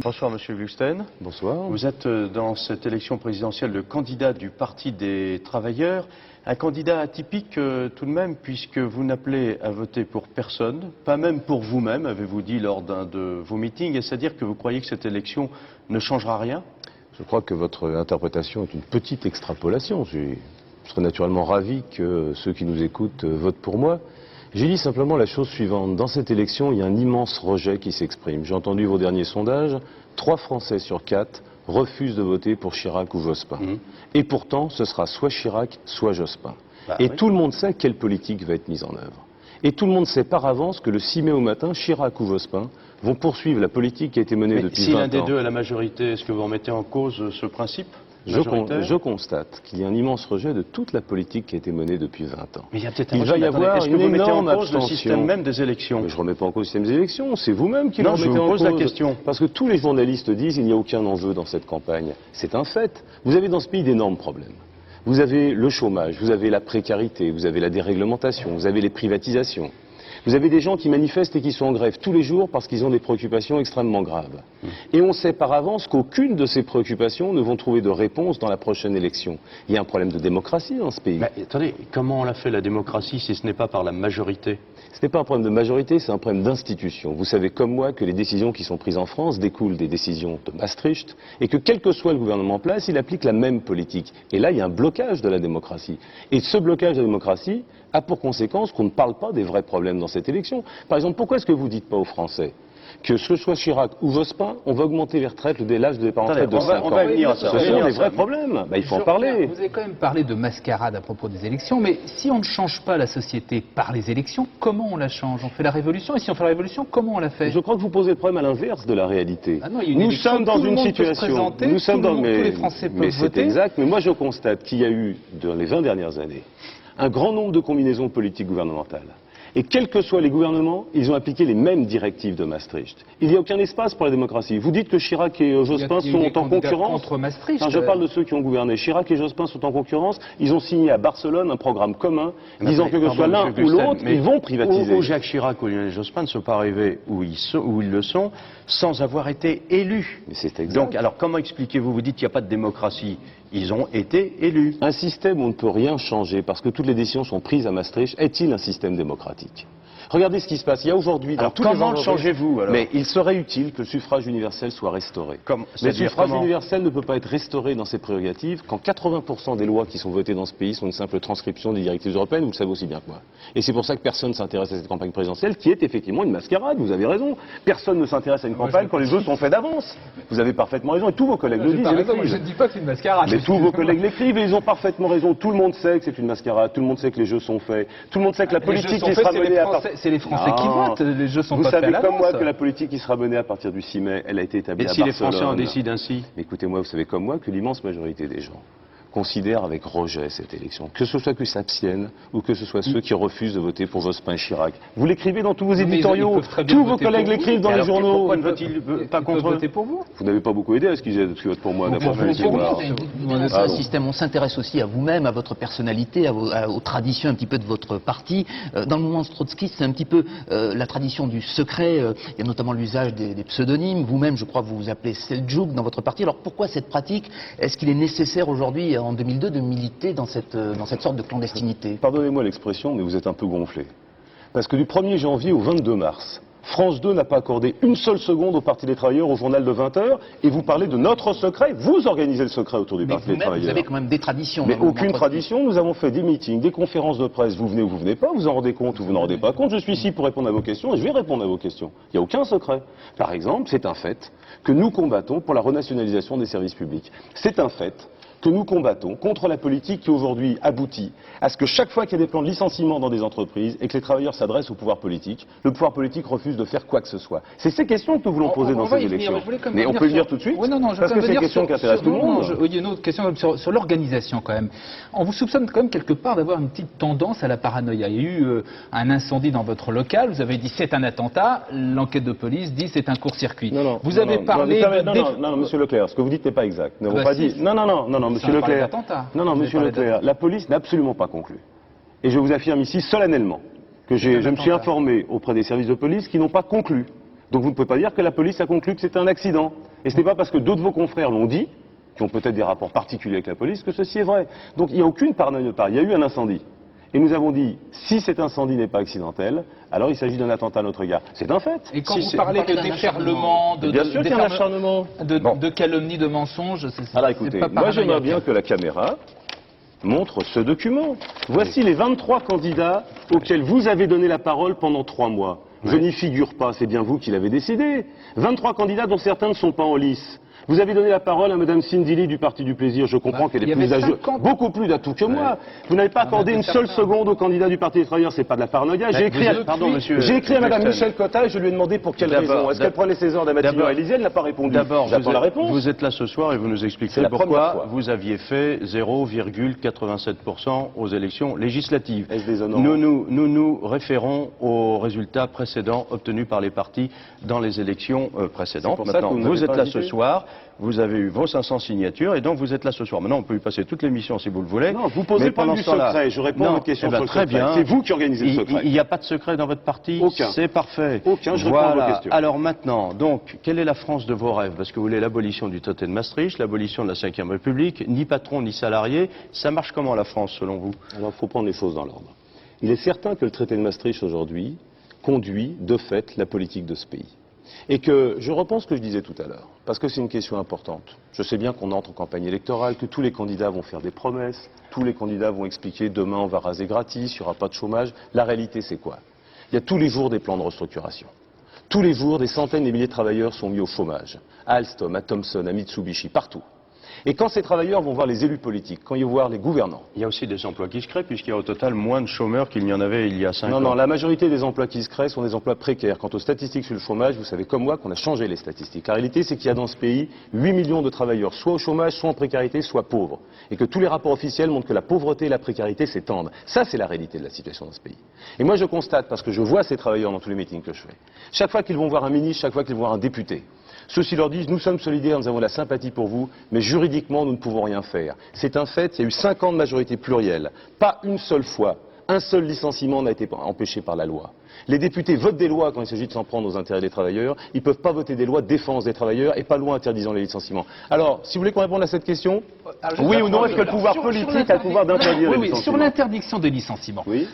Bonsoir Monsieur Gluckstein. Bonsoir. Vous êtes dans cette élection présidentielle le candidat du Parti des travailleurs, un candidat atypique tout de même puisque vous n'appelez à voter pour personne, pas même pour vous-même, avez-vous dit lors d'un de vos meetings, et c'est-à-dire que vous croyez que cette élection ne changera rien? Je crois que votre interprétation est une petite extrapolation. Je serais naturellement ravi que ceux qui nous écoutent votent pour moi. J'ai dit simplement la chose suivante. Dans cette élection, il y a un immense rejet qui s'exprime. J'ai entendu vos derniers sondages. 3 Français sur 4 refusent de voter pour Chirac ou Jospin. Et pourtant, ce sera soit Chirac, soit Jospin. Et tout le monde sait quelle politique va être mise en œuvre. Et tout le monde sait par avance que le 6 mai au matin, Chirac ou Jospin vont poursuivre la politique qui a été menée depuis 20 ans. Si l'un des deux a la majorité, est-ce que vous remettez en cause ce principe? Je constate qu'il y a un immense rejet de toute la politique qui a été menée depuis 20 ans. Mais il y a peut-être il va y avoir est-ce que une vous mettez en énorme cause le système même des élections? Mais je ne remets pas en cause le système des élections, c'est vous-même qui le remettez en cause. Non, je vous pose la question. Parce que tous les journalistes disent qu'il n'y a aucun enjeu dans cette campagne. C'est un fait. Vous avez dans ce pays d'énormes problèmes. Vous avez le chômage, vous avez la précarité, vous avez la déréglementation, vous avez les privatisations. Vous avez des gens qui manifestent et qui sont en grève tous les jours parce qu'ils ont des préoccupations extrêmement graves. Et on sait par avance qu'aucune de ces préoccupations ne vont trouver de réponse dans la prochaine élection. Il y a un problème de démocratie dans ce pays. Mais attendez, comment on l'a fait la démocratie si ce n'est pas par la majorité? Ce n'est pas un problème de majorité, c'est un problème d'institution. Vous savez comme moi que les décisions qui sont prises en France découlent des décisions de Maastricht et que quel que soit le gouvernement en place, il applique la même politique. Et là, il y a un blocage de la démocratie. Et ce blocage de la démocratie a pour conséquence qu'on ne parle pas des vrais problèmes dans cette élection. Par exemple, pourquoi est-ce que vous ne dites pas aux Français que ce soit Chirac ou Jospin, on va augmenter les retraites, l'âge de départ en retraite de 5 ans. Ce sont des vrais problèmes. Il faut en parler. Vous avez quand même parlé de mascarade à propos des élections, mais si on ne change pas la société par les élections, comment on la change? On fait la révolution, et si on fait la révolution, comment on la fait? Je crois que vous posez le problème à l'inverse de la réalité. Ah non, il y a une nous sommes dans une situation. Nous sommes dans tous les Français peuvent c'est voter. Exact, mais moi je constate qu'il y a eu, dans les 20 dernières années, un grand nombre de combinaisons politiques gouvernementales. Et quels que soient les gouvernements, ils ont appliqué les mêmes directives de Maastricht. Il n'y a aucun espace pour la démocratie. Vous dites que Chirac et Jospin sont en concurrence. Contre Maastricht. Non, je parle de ceux qui ont gouverné. Chirac et Jospin sont en concurrence. Ils ont signé à Barcelone un programme commun disant que ce soit l'un ou l'autre, ils vont privatiser. Où Jacques Chirac ou Lionel Jospin ne sont pas arrivés où ils le sont sans avoir été élus. Mais c'est exact. Donc, alors comment expliquez-vous? Vous dites qu'il n'y a pas de démocratie. Ils ont été élus. Un système où on ne peut rien changer parce que toutes les décisions sont prises à Maastricht, est-il un système démocratique? Regardez ce qui se passe. Il y a aujourd'hui dans tous les comment le changez-vous alors? Mais il serait utile que le suffrage universel soit restauré. Mais le suffrage universel ne peut pas être restauré dans ses prérogatives quand 80% des lois qui sont votées dans ce pays sont une simple transcription des directives européennes, vous le savez aussi bien que moi. Et c'est pour ça que personne ne s'intéresse à cette campagne présidentielle qui est effectivement une mascarade, vous avez raison. Personne ne s'intéresse à une campagne quand les jeux sont faits d'avance. Vous avez parfaitement raison et tous vos collègues le disent. Je ne dis pas que c'est une mascarade. Mais tous vos collègues l'écrivent et ils ont parfaitement raison. Tout le monde sait que c'est une mascarade, tout le monde sait que les jeux sont faits, tout le monde sait que la politique qui sera menée à partir... C'est les Français qui votent, les jeux sont pas faits à l'avance. Vous savez comme moi que la politique qui sera menée à partir du 6 mai, elle a été établie à Barcelone. Et si les Français en décident ainsi? Écoutez-moi, vous savez comme moi que l'immense majorité des gens considèrent avec rejet cette élection. Que ce soit qu'ils s'abstiennent ou que ce soit ceux qui refusent de voter pour Jospin et Chirac. Vous l'écrivez dans tous vos éditoriaux, tous vos collègues l'écrivent dans les journaux. Pourquoi ne votent-ils pas contre voter pour vous? Vous n'avez pas beaucoup aidé à ce qu'ils votent pour moi. Un système, on s'intéresse aussi à vous-même, à votre personnalité, aux traditions un petit peu de votre parti. Dans le mouvement trotskiste, c'est un petit peu la tradition du secret. Il y a notamment l'usage des pseudonymes. Vous-même, je crois que vous vous appelez Selçuk dans votre parti. Alors pourquoi cette pratique? Est-ce qu'il est nécessaire aujourd'hui, en 2002, de militer dans cette sorte de clandestinité? Pardonnez-moi l'expression, mais vous êtes un peu gonflé. Parce que du 1er janvier au 22 mars, France 2 n'a pas accordé une seule seconde au Parti des Travailleurs, au journal de 20h, et vous parlez de notre secret. Vous organisez le secret autour du Parti des Travailleurs. Vous avez quand même des traditions. Mais aucune tradition. Nous avons fait des meetings, des conférences de presse. Vous venez ou vous venez pas, vous en rendez compte ou vous n'en rendez pas compte. Je suis ici pour répondre à vos questions et je vais répondre à vos questions. Il n'y a aucun secret. Par exemple, c'est un fait que nous combattons pour la renationalisation des services publics. C'est un fait que nous combattons contre la politique qui aujourd'hui aboutit à ce que chaque fois qu'il y a des plans de licenciement dans des entreprises et que les travailleurs s'adressent au pouvoir politique, le pouvoir politique refuse de faire quoi que ce soit. C'est ces questions que nous voulons poser dans ces élections. Mais on peut le dire tout de suite, parce que c'est des questions qui intéressent tout le monde. Il y a une autre question sur l'organisation quand même. On vous soupçonne quand même quelque part d'avoir une petite tendance à la paranoïa. Il y a eu un incendie dans votre local, vous avez dit c'est un attentat, l'enquête de police dit c'est un court-circuit. Vous avez parlé... Non, monsieur Leclerc, ce que vous dites n'est pas exact. Nous n'avons pas dit... Non, monsieur Leclerc. Non, monsieur Leclerc, la police n'a absolument pas conclu. Et je vous affirme ici solennellement que je me suis informé auprès des services de police qui n'ont pas conclu. Donc vous ne pouvez pas dire que la police a conclu que c'était un accident. Et ce n'est pas parce que d'autres de vos confrères l'ont dit, qui ont peut-être des rapports particuliers avec la police, que ceci est vrai. Donc il n'y a aucune paranoïa de part. Il y a eu un incendie. Et nous avons dit, si cet incendie n'est pas accidentel, alors il s'agit d'un attentat à notre égard. C'est un fait. Et quand Si vous c'est- parlez vous parlez de d'un déferlement, Bien sûr qu'il y a un acharnement. de calomnie, de mensonges, Alors c'est écoutez, pas moi j'aimerais paranoïaque. bien que la caméra montre ce document. Voici les 23 candidats auxquels vous avez donné la parole pendant 3 mois. Je n'y figure pas, c'est bien vous qui l'avez décidé. 23 candidats dont certains ne sont pas en lice. Vous avez donné la parole à Mme Cindy Lee du Parti du Plaisir. Je comprends qu'elle il y est plus avait âgée, 50. beaucoup plus d'atout que moi. Vous n'avez pas accordé une seule seconde au candidat du Parti des Travailleurs, c'est pas de la paranoïa. J'ai écrit, pardon, monsieur j'ai écrit à Mme Duxton. Michel Cotta et je lui ai demandé pour quelle D'abord, raison. Est-ce qu'elle prenait ses heures de la matinée d'abord- à l'Élysée? Elle n'a pas répondu. D'abord, J'attends la réponse. vous êtes là ce soir et vous nous C'est expliquerez la première pourquoi fois. vous aviez fait 0,87% aux élections législatives. Est-ce déshonorant? Nous nous référons aux résultats précédents obtenus par les partis dans les élections précédentes. C'est pour ça que Maintenant, vous vous n'avez êtes pas là invité. ce soir, vous avez eu vos 500 signatures et donc vous êtes là ce soir. Maintenant, on peut y passer toute l'émission si vous le voulez. Non, vous posez Mais pas pendant du ce temps-là- secret. Je réponds Non, à votre question eh ben, sur le très secret. bien. C'est vous qui organisez le secret. Il n'y a pas de secret dans votre parti. Aucun. C'est parfait. Aucun, je réponds à Voilà. vos questions. Alors maintenant, donc, quelle est la France de vos rêves? Parce que vous voulez l'abolition du traité de Maastricht, l'abolition de la Ve République, ni patron ni salarié. Ça marche comment la France selon vous? Alors, il faut prendre les choses dans l'ordre. Il est certain que le traité de Maastricht aujourd'hui conduit de fait la politique de ce pays. Et que je repense ce que je disais tout à l'heure, parce que c'est une question importante. Je sais bien qu'on entre en campagne électorale, que tous les candidats vont faire des promesses, tous les candidats vont expliquer demain on va raser gratis, il n'y aura pas de chômage. La réalité c'est quoi? Il y a tous les jours des plans de restructuration. Tous les jours, des centaines de milliers de travailleurs sont mis au chômage. À Alstom, à Thomson, à Mitsubishi, partout. Et quand ces travailleurs vont voir les élus politiques, quand ils vont voir les gouvernants, Il y a aussi des emplois qui se créent, puisqu'il y a au total moins de chômeurs qu'il n'y en avait il y a 5 ans. non, la majorité des emplois qui se créent sont des emplois précaires. Quant aux statistiques sur le chômage, vous savez comme moi qu'on a changé les statistiques. La réalité, c'est qu'il y a dans ce pays 8 millions de travailleurs, soit au chômage, soit en précarité, soit pauvres. Et que tous les rapports officiels montrent que la pauvreté et la précarité s'étendent. Ça, c'est la réalité de la situation dans ce pays. Et moi, je constate, parce que je vois ces travailleurs dans tous les meetings que je fais, chaque fois qu'ils vont voir un ministre, chaque fois qu'ils vont voir un député, ceux-ci leur disent, nous sommes solidaires, nous avons la sympathie pour vous, mais juridiquement, nous ne pouvons rien faire. C'est un fait, il y a eu 5 ans de majorité plurielle. Pas une seule fois, un seul licenciement n'a été empêché par la loi. Les députés votent des lois quand il s'agit de s'en prendre aux intérêts des travailleurs. Ils ne peuvent pas voter des lois de défense des travailleurs et pas loin interdisant les licenciements. Alors, si vous voulez qu'on réponde à cette question, oui ou non, est-ce que le pouvoir politique a le pouvoir d'interdire les Oui, licenciements? sur l'interdiction des licenciements. Oui.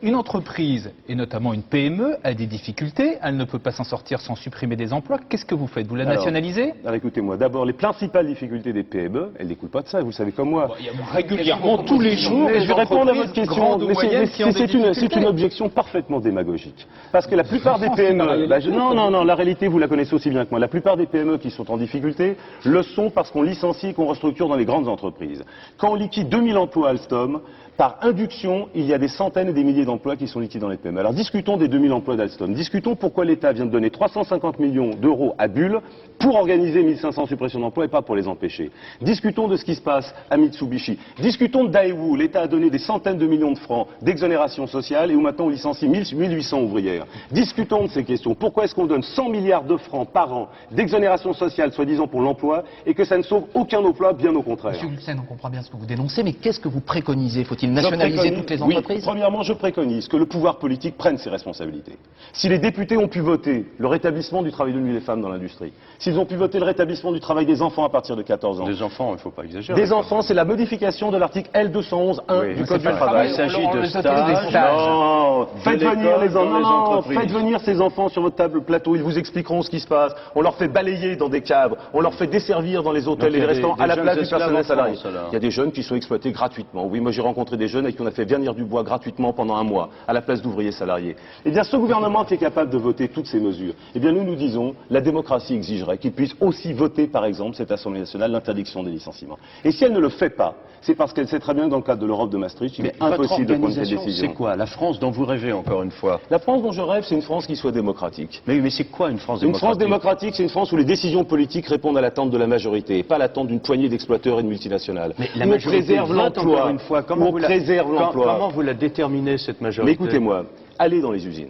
Une entreprise, et notamment une PME, a des difficultés. Elle ne peut pas s'en sortir sans supprimer des emplois. Qu'est-ce que vous faites? Vous la Alors, nationalisez? Alors écoutez-moi, d'abord, les principales difficultés des PME, elles ne découlent pas de ça, vous le savez comme moi. Il y a régulièrement, tous les jours, Mais des je vais répondre à entreprises votre question. grandes ou Mais moyennes qui ont des c'est difficultés. une objection parfaitement démagogique. Parce que la plupart des pense que la PME, réalité- non, la réalité, vous la connaissez aussi bien que moi. La plupart des PME qui sont en difficulté le sont parce qu'on licencie et qu'on restructure dans les grandes entreprises. Quand on liquide 2000 emplois à Alstom, par induction, il y a des centaines et des milliers d'emplois qui sont liquidés dans les PME. Alors discutons des 2000 emplois d'Alstom. Discutons pourquoi l'État vient de donner 350 millions d'euros à Bull pour organiser 1500 suppressions d'emplois et pas pour les empêcher. Discutons de ce qui se passe à Mitsubishi. Discutons de Daewoo. L'État a donné des centaines de millions de francs d'exonération sociale et où maintenant on licencie 1800 ouvrières. Discutons de ces questions. Pourquoi est-ce qu'on donne 100 milliards de francs par an d'exonération sociale, soi-disant pour l'emploi, et que ça ne sauve aucun emploi, bien au contraire? Monsieur Hulsen, on comprend bien ce que vous dénoncez, mais qu'est-ce que vous préconisez? Faut-il nationaliser toutes les entreprises? Oui, premièrement, je préconise que le pouvoir politique prenne ses responsabilités. Si les députés ont pu voter le rétablissement du travail de nuit des femmes dans l'industrie, s'ils ont pu voter le rétablissement du travail des enfants à partir de 14 ans, Des enfants, il ne faut pas exagérer. des enfants, c'est la modification de l'article L211.1 Oui, du mais Code c'est du pas travail. Il s'agit de les stages. autorise des stages. Non, faites l'école venir les dans les enfants, entreprises. faites venir ces enfants sur votre table plateau, ils vous expliqueront ce qui se passe. On leur fait balayer dans des caves, on leur fait desservir dans les hôtels Donc, et il y les a restaurants des à la jeunes place du esclaves personnel en salarié. France, alors. Il y a des jeunes qui sont exploités gratuitement. Oui, moi j'ai rencontré des jeunes avec qui on a fait venir du bois gratuitement pendant un mois, à la place d'ouvriers salariés. Eh bien, ce gouvernement qui est capable de voter toutes ces mesures, eh bien, nous disons, la démocratie exigerait qu'il puisse aussi voter, par exemple, cette Assemblée nationale, l'interdiction des licenciements. Et si elle ne le fait pas, c'est parce qu'elle sait très bien que dans le cadre de l'Europe de Maastricht, il est votre impossible de prendre cette organisation, décision. c'est quoi? La France dont vous rêvez, encore une fois. La France dont je rêve, c'est une France qui soit démocratique. Mais c'est quoi une France Une démocratique? France démocratique, c'est une France où les décisions politiques répondent à l'attente de la majorité, et pas à l'attente d'une poignée d'exploiteurs et de multinationales. Mais la Où on majorité préserve vote, l'emploi. encore une fois. Où on préserve l'emploi. Comment vous la déterminez, cette majorité? Mais écoutez-moi, allez dans les usines.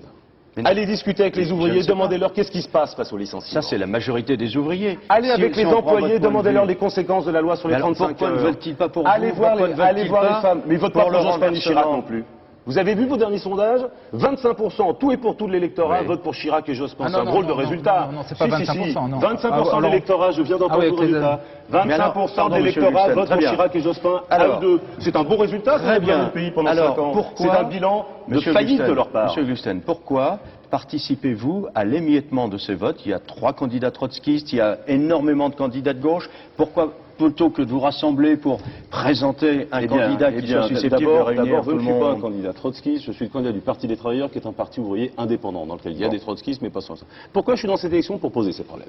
Mais Allez discuter avec les je ouvriers, ne sais pas. demandez-leur qu'est-ce qui se passe face aux licenciements. Ça, c'est la majorité des ouvriers. Allez Si- avec si les on prend votre employés, point de demandez-leur vue. les conséquences de la loi sur les Mais alors, 35 pourquoi heures. ne veulent-ils pas pour Allez vous? voir Pourquoi les, ne veulent-ils allez voir pas les femmes. Mais ils votent pas pour pour le Jospin ni Chirac renversement non plus. Vous avez vu vos derniers sondages? 25%, tout et pour tout de l'électorat, Oui. vote pour Chirac et Jospin. Ah c'est un non, drôle non, de non, résultat. non, c'est pas Si, 25%, non. 25% Alors, de l'électorat, je viens d'entendre oui, vos avec les- résultats. Mais alors, 25% pardon, de monsieur l'électorat Gluckstein, vote très pour bien. Chirac et Jospin. Alors, 2. C'est un bon résultat pour Très gouverner bien. le pays pendant Alors, 5 ans. pourquoi, C'est un bilan de faillite de leur part. Monsieur Gluckstein, pourquoi participez-vous à l'émiettement de ces votes? Il y a 3 candidats trotskistes, il y a énormément de candidats de gauche. Pourquoi, plutôt que de vous rassembler pour présenter un candidat qui soit susceptible de réunir D'abord, tout je le ne suis pas un monde? candidat trotskiste, je suis le candidat du Parti des Travailleurs, qui est un parti ouvrier indépendant, dans lequel il y a des trotskistes, mais pas sans ça. Pourquoi je suis dans cette élection? Pour poser ces problèmes.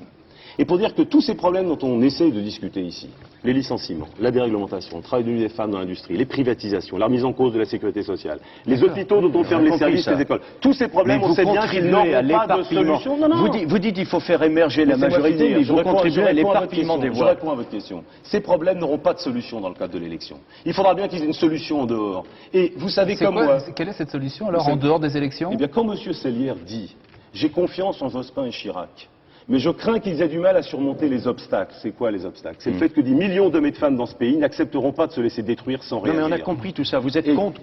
Et pour dire que tous ces problèmes dont on essaye de discuter ici, les licenciements, la déréglementation, le travail de nuit des femmes dans l'industrie, les privatisations, la remise en cause de la sécurité sociale, les hôpitaux dont on ferme les services, les écoles, tous ces problèmes, on sait bien qu'ils n'auront pas de solution. Non, non. Vous dites qu'il faut faire émerger la majorité, mais vous contribuez à l'éparpillement des Je voix. réponds à votre question. Ces problèmes n'auront pas de solution dans le cadre de l'élection. Il faudra bien qu'ils aient une solution en dehors. Et vous savez C'est comme quoi- moi. Quelle est cette solution alors Vous en savez- dehors des élections? Eh bien, quand M. Sellière dit « J'ai confiance en Jospin et Chirac », mais je crains qu'ils aient du mal à surmonter les obstacles. C'est quoi les obstacles? C'est le fait que des millions d'hommes et de femmes dans ce pays n'accepteront pas de se laisser détruire sans Non réagir. mais on a compris tout ça, vous êtes Et- contre.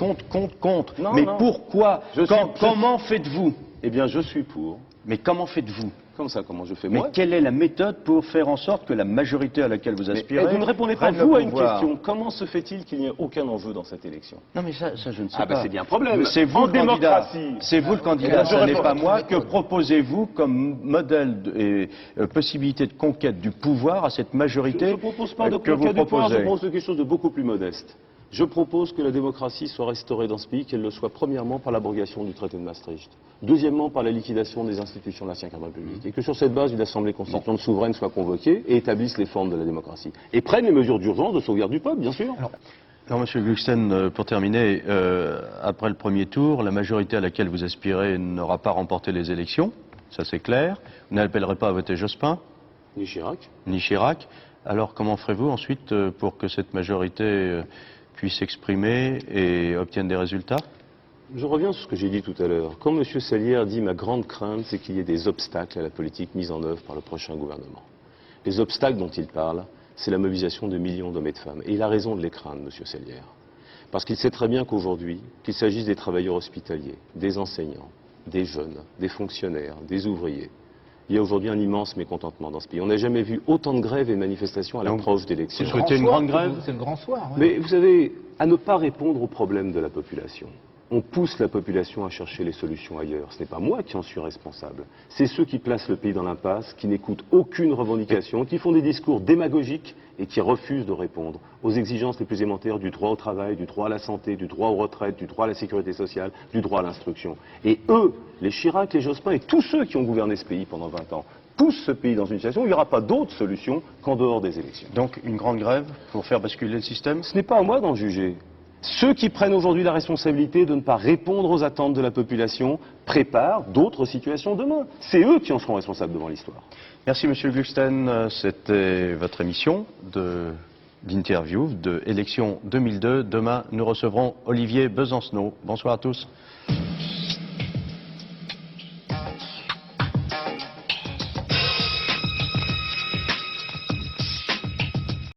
Non, Mais non. pourquoi? Je suis- Comment faites-vous? Eh bien, je suis pour. Mais comment faites-vous? Comme ça, comment je fais Mais moi? quelle est la méthode pour faire en sorte que la majorité à laquelle vous Mais, aspirez... vous ne répondez pas, prenne le vous, à une pouvoir? question. Comment se fait-il qu'il n'y ait aucun enjeu dans cette élection? Non mais ça je ne sais Ah pas. ben c'est bien un problème. Mais c'est vous En le candidat. démocratie. C'est vous le Eh candidat, bien, je ce n'est réponds. pas moi. Que proposez-vous comme modèle et possibilité de conquête du pouvoir à cette majorité Je ne propose pas de que vous conquête du pouvoir, je proposez? propose quelque chose de beaucoup plus modeste. Je propose que la démocratie soit restaurée dans ce pays, qu'elle le soit premièrement par l'abrogation du traité de Maastricht, deuxièmement par la liquidation des institutions de la Ve République, et que sur cette base, une assemblée constituante souveraine soit convoquée et établisse les formes de la démocratie. Et prenne les mesures d'urgence de sauvegarde du peuple, bien sûr. Non, Monsieur Gluckstein, pour terminer, après le premier tour, la majorité à laquelle vous aspirez n'aura pas remporté les élections, ça c'est clair. Vous n'appellerez pas à voter Jospin, Ni Chirac. ni Chirac. Alors comment ferez-vous ensuite pour que cette majorité puisse s'exprimer et obtienne des résultats? Je reviens sur ce que j'ai dit tout à l'heure. Quand M. Sellière dit « ma grande crainte, c'est qu'il y ait des obstacles à la politique mise en œuvre par le prochain gouvernement ». Les obstacles dont il parle, c'est la mobilisation de millions d'hommes et de femmes. Et il a raison de les craindre, M. Sellière. Parce qu'il sait très bien qu'aujourd'hui, qu'il s'agisse des travailleurs hospitaliers, des enseignants, des jeunes, des fonctionnaires, des ouvriers, il y a aujourd'hui un immense mécontentement dans ce pays. On n'a jamais vu autant de grèves et de manifestations à l'approche d'élections. Vous souhaitez une grande grève? C'est le grand soir. ouais. Mais vous savez, à ne pas répondre aux problèmes de la population, on pousse la population à chercher les solutions ailleurs. Ce n'est pas moi qui en suis responsable. C'est ceux qui placent le pays dans l'impasse, qui n'écoutent aucune revendication, qui font des discours démagogiques et qui refusent de répondre aux exigences les plus élémentaires du droit au travail, du droit à la santé, du droit aux retraites, du droit à la sécurité sociale, du droit à l'instruction. Et eux, les Chirac, les Jospin et tous ceux qui ont gouverné ce pays pendant 20 ans, poussent ce pays dans une situation où il n'y aura pas d'autre solution qu'en dehors des élections. Donc une grande grève pour faire basculer le système? Ce n'est pas à moi d'en juger. Ceux qui prennent aujourd'hui la responsabilité de ne pas répondre aux attentes de la population préparent d'autres situations demain. C'est eux qui en seront responsables devant l'histoire. Merci Monsieur Gluckstein, c'était votre émission d'interview de élection 2002. Demain, nous recevrons Olivier Besancenot. Bonsoir à tous.